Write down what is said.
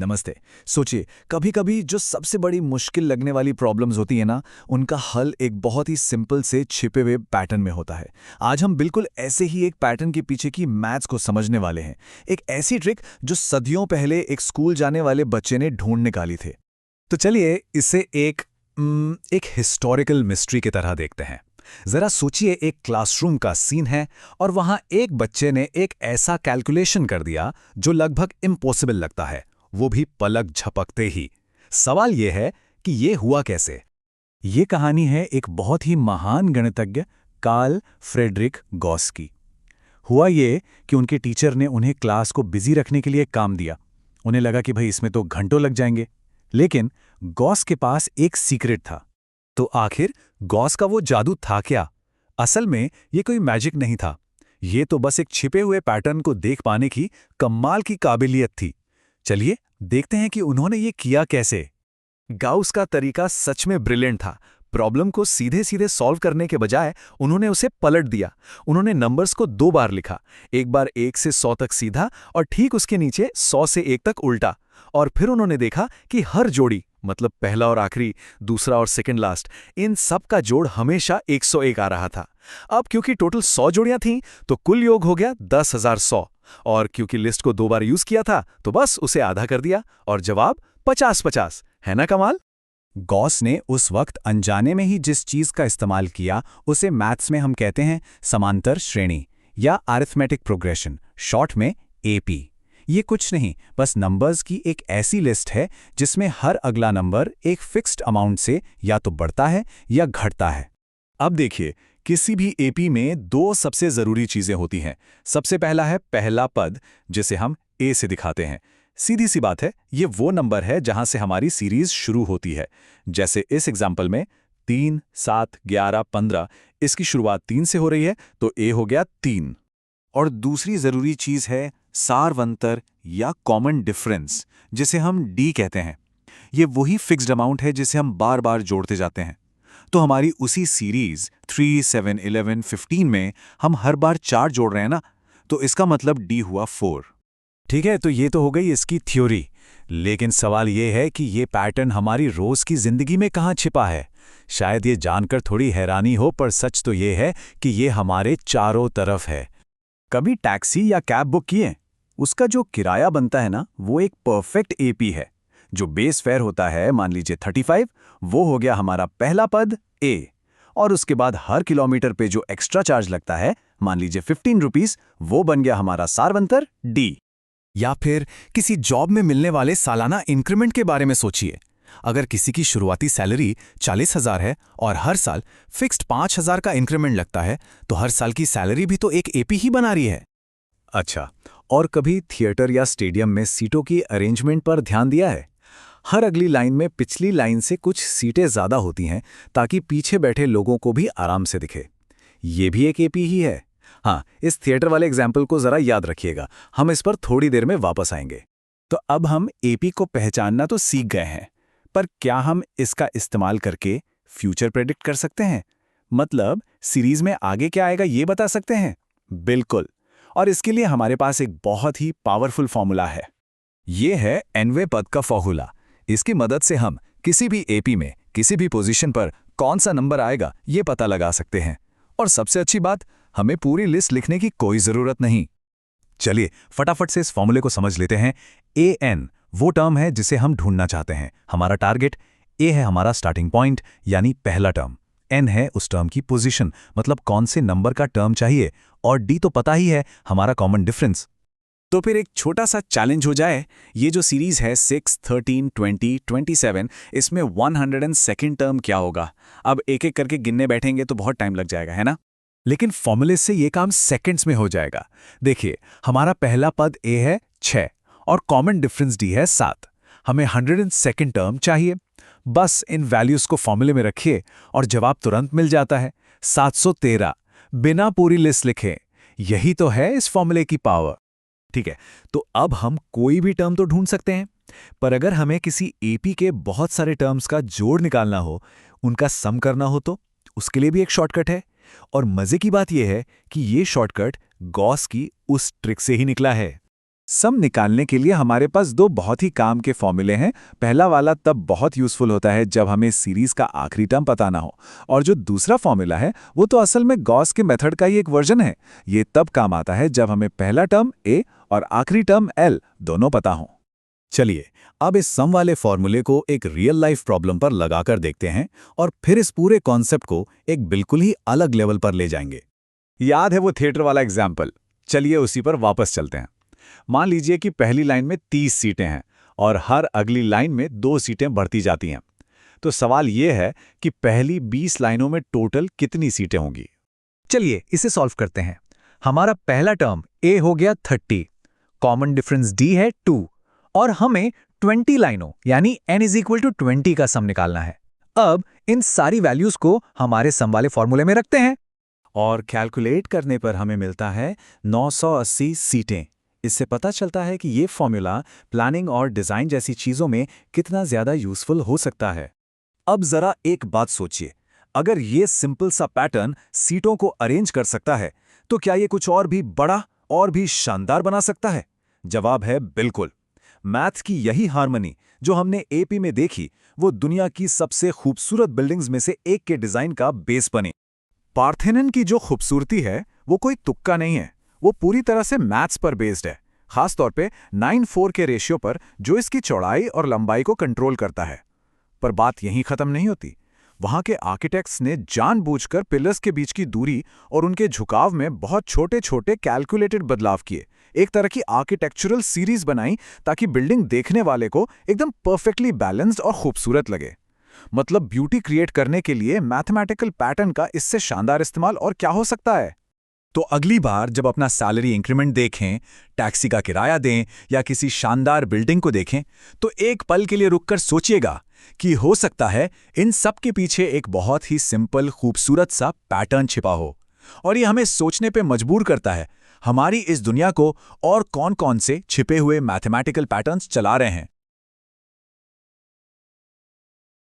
नमस्ते। सोचिए, कभी-कभी जो सबसे बड़ी मुश्किल लगने वाली प्रॉब्लम्स होती है ना, उनका हल एक बहुत ही सिंपल से छिपे हुए पैटर्न में होता है। आज हम बिल्कुल ऐसे ही एक पैटर्न के पीछे की मैथ्स को समझने वाले हैं। एक ऐसी ट्रिक जो सदियों पहले एक स्कूल जाने वाले बच्चे ने ढूंढ निकाली थी। तो चलिए इसे एक हिस्टोरिकल मिस्ट्री की तरह देखते हैं। जरा सोचिए, एक क्लासरूम का सीन है और वहां एक बच्चे ने एक ऐसा कैलकुलेशन कर दिया जो लगभग इम्पॉसिबल लगता है, वो भी पलक झपकते ही। सवाल यह है कि ये हुआ कैसे। ये कहानी है एक बहुत ही महान गणितज्ञ कार्ल फ्रेडरिक गॉस की। हुआ ये कि उनके टीचर ने उन्हें क्लास को बिजी रखने के लिए काम दिया। उन्हें लगा कि भाई इसमें तो घंटों लग जाएंगे, लेकिन गॉस के पास एक सीक्रेट था। तो आखिर गॉस का वो जादू था क्या? असल में ये कोई मैजिक नहीं था, ये तो बस एक छिपे हुए पैटर्न को देख पाने की कमाल की काबिलियत थी। चलिए देखते हैं कि उन्होंने ये किया कैसे। गाउस का तरीका सच में ब्रिलियंट था। प्रॉब्लम को सीधे सीधे सॉल्व करने के बजाय उन्होंने उसे पलट दिया। उन्होंने नंबर्स को 2 बार लिखा, एक बार 1 से 100 तक सीधा और ठीक उसके नीचे 100 से 1 तक उल्टा। और फिर उन्होंने देखा कि हर जोड़ी, मतलब पहला और आखिरी, दूसरा और सेकंड लास्ट, इन सब का जोड़ हमेशा 101 आ रहा था। अब क्योंकि टोटल 100 जोड़ियां थीं, तो कुल योग हो गया 10,100। और क्योंकि लिस्ट को 2 बार यूज किया था, तो बस उसे आधा कर दिया और जवाब 50-50। है ना कमाल? गॉस ने उस वक्त अनजाने में ही जिस चीज का इस्तेमाल किया, उसे मैथ्स में हम कहते हैं समांतर श्रेणी या अरिथमेटिक प्रोग्रेशन, शॉर्ट में एपी। ये कुछ नहीं, बस नंबर्स की एक ऐसी लिस्ट है जिसमें हर अगला नंबर एक फिक्स्ड अमाउंट से या तो बढ़ता है या घटता है। अब देखिए, किसी भी एपी में 2 सबसे जरूरी चीजें होती हैं। सबसे पहला है पहला पद, जिसे हम ए से दिखाते हैं। सीधी सी बात है, ये वो नंबर है जहां से हमारी सीरीज शुरू होती है। जैसे इस एग्जाम्पल में 3, 7, 11, 15, इसकी शुरुआत 3 से हो रही है, तो ए हो गया 3। और दूसरी जरूरी चीज है सारवंतर या कॉमन डिफरेंस, जिसे हम डी कहते हैं। ये वही फिक्स्ड अमाउंट है जिसे हम बार बार जोड़ते जाते हैं। तो हमारी उसी सीरीज 3, 7, 11, 15 में हम हर बार 4 जोड़ रहे हैं ना, तो इसका मतलब डी हुआ 4। ठीक है, तो ये तो हो गई इसकी थ्योरी। लेकिन सवाल ये है कि ये पैटर्न हमारी रोज की जिंदगी में कहाँ छिपा है। शायद ये जानकर थोड़ी हैरानी हो, पर सच तो ये है कि ये हमारे चारों तरफ है। कभी टैक्सी या कैब बुक किए? उसका जो किराया बनता है ना, वो एक परफेक्ट एपी है। जो बेस फेयर होता है, मान लीजिए 35, वो हो गया हमारा पहला पद ए। और उसके बाद हर किलोमीटर पे जो एक्स्ट्रा चार्ज लगता है, मान लीजिए 15 रुपीस, वो बन गया हमारा सारवंतर डी। या फिर किसी जॉब में मिलने वाले सालाना इंक्रीमेंट के बारे में सोचिए। अगर किसी की शुरुआती सैलरी 40,000 है और हर साल फिक्स्ड 5,000 का इंक्रीमेंट लगता है, तो हर साल की सैलरी भी तो एक एपी ही बना रही है। अच्छा, और कभी थिएटर या स्टेडियम में सीटों की अरेंजमेंट पर ध्यान दिया है? हर अगली लाइन में पिछली लाइन से कुछ सीटें ज्यादा होती हैं, ताकि पीछे बैठे लोगों को भी आराम से दिखे। ये भी एक एपी ही है। हाँ, इस थिएटर वाले एग्जाम्पल को जरा याद रखिएगा, हम इस पर थोड़ी देर में वापस आएंगे। तो अब हम एपी को पहचानना तो सीख गए हैं, पर क्या हम इसका इस्तेमाल करके फ्यूचर प्रेडिक्ट कर सकते हैं? मतलब सीरीज में आगे क्या आएगा ये बता सकते हैं? बिल्कुल। और इसके लिए हमारे पास एक बहुत ही पावरफुल फॉर्मूला है। ये है एनवे पद का फॉर्मूला। इसकी मदद से हम किसी भी एपी में किसी भी पोजीशन पर कौन सा नंबर आएगा ये पता लगा सकते हैं। और सबसे अच्छी बात, हमें पूरी लिस्ट लिखने की कोई जरूरत नहीं। चलिए फटाफट से इस फॉर्मूले को समझ लेते हैं। ए एन वो टर्म है जिसे हम ढूंढना चाहते हैं, हमारा टारगेट। ए है हमारा स्टार्टिंग पॉइंट, यानी पहला टर्म। एन है उस टर्म की पोजीशन, मतलब कौन से नंबर का टर्म चाहिए। और डी तो पता ही है, हमारा कॉमन डिफरेंस। तो फिर एक छोटा सा चैलेंज हो जाए। ये जो सीरीज है 6, 13, 20, 27, इसमें 102nd टर्म क्या होगा? अब एक एक करके गिनने बैठेंगे तो बहुत टाइम लग जाएगा, है ना? लेकिन फॉर्मूले से ये काम सेकंड्स में हो जाएगा। देखिए, हमारा पहला पद ए है 6 और कॉमन डिफरेंस डी है 7। हमें 102nd टर्म चाहिए। बस इन वैल्यूज को फॉर्मूले में रखिए और जवाब तुरंत मिल जाता है, 713, बिना पूरी लिस्ट लिखे। यही तो है इस फॉर्मूले की पावर। ठीक है, तो अब हम कोई भी टर्म तो ढूंढ सकते हैं, पर अगर हमें किसी एपी के बहुत सारे टर्म्स का जोड़ निकालना हो, उनका सम करना हो, तो उसके लिए भी एक शॉर्टकट है। और मजे की बात यह है कि ये शॉर्टकट गॉस की उस ट्रिक से ही निकला है। सम निकालने के लिए हमारे पास दो बहुत ही काम के फॉर्मूले हैं। पहला वाला तब बहुत यूज़फुल होता है जब हमें सीरीज़ का आखिरी टर्म पता ना हो, और जो दूसरा फॉर्मूला है वो तो असल में गॉस के मेथड का ही एक वर्जन है। ये तब काम आता है जब हमें पहला टर्म a और आखिरी टर्म l दोनों पता हों। चलिए, अब इस सम वाले फॉर्मूले को एक रियल लाइफ प्रॉब्लम पर लगाकर देखते हैं और फिर इस पूरे कॉन्सेप्ट को एक बिल्कुल ही अलग लेवल पर ले जाएंगे। याद है वो थिएटर वाला एग्जाम्पल? चलिए उसी पर वापस चलते हैं। मान लीजिए कि पहली लाइन में 30 सीटें हैं और हर अगली लाइन में 2 सीटें बढ़ती जाती हैं। तो सवाल ये है कि पहली 20 लाइनों में टोटल कितनी सीटें होंगी? चलिए इसे सॉल्व करते हैं। हमारा पहला टर्म a हो गया 30, कॉमन डिफरेंस d है 2, और हमें 20 लाइनों यानी n = 20 का सम निकालना है। अब इन सारी वैल्यूज को हमारे सम वाले फॉर्मूले में रखते हैं और कैलकुलेट करने पर हमें मिलता है 980 सीटें। इससे पता चलता है कि ये फॉर्मूला प्लानिंग और डिज़ाइन जैसी चीज़ों में कितना ज़्यादा यूज़फुल हो सकता है। अब जरा एक बात सोचिए, अगर ये सिंपल सा पैटर्न सीटों को अरेंज कर सकता है, तो क्या ये कुछ और भी बड़ा और भी शानदार बना सकता है? जवाब है बिल्कुल। मैथ्स की यही हार्मनी जो हमने एपी में देखी, वो दुनिया की सबसे खूबसूरत बिल्डिंग्स में से एक के डिज़ाइन का बेस बनी। पार्थेनन की जो खूबसूरती है वो कोई तुक्का नहीं है, वो पूरी तरह से मैथ्स पर बेस्ड है, खासतौर पे 9:4 के रेशियो पर जो इसकी चौड़ाई और लंबाई को कंट्रोल करता है। पर बात यहीं खत्म नहीं होती। वहां के आर्किटेक्ट्स ने जानबूझकर पिलर्स के बीच की दूरी और उनके झुकाव में बहुत छोटे छोटे कैलकुलेटेड बदलाव किए, एक तरह की आर्किटेक्चरल सीरीज बनाई ताकि बिल्डिंग देखने वाले को एकदम परफेक्टली बैलेंस्ड और खूबसूरत लगे। मतलब ब्यूटी क्रिएट करने के लिए मैथमेटिकल पैटर्न का इससे शानदार इस्तेमाल और क्या हो सकता है? तो अगली बार जब अपना सैलरी इंक्रीमेंट देखें, टैक्सी का किराया दें या किसी शानदार बिल्डिंग को देखें, तो एक पल के लिए रुककर सोचिएगा कि हो सकता है इन सब के पीछे एक बहुत ही सिंपल खूबसूरत सा पैटर्न छिपा हो। और ये हमें सोचने पे मजबूर करता है, हमारी इस दुनिया को और कौन-कौन से छिपे हुए मैथमेटिकल पैटर्न्स चला रहे हैं।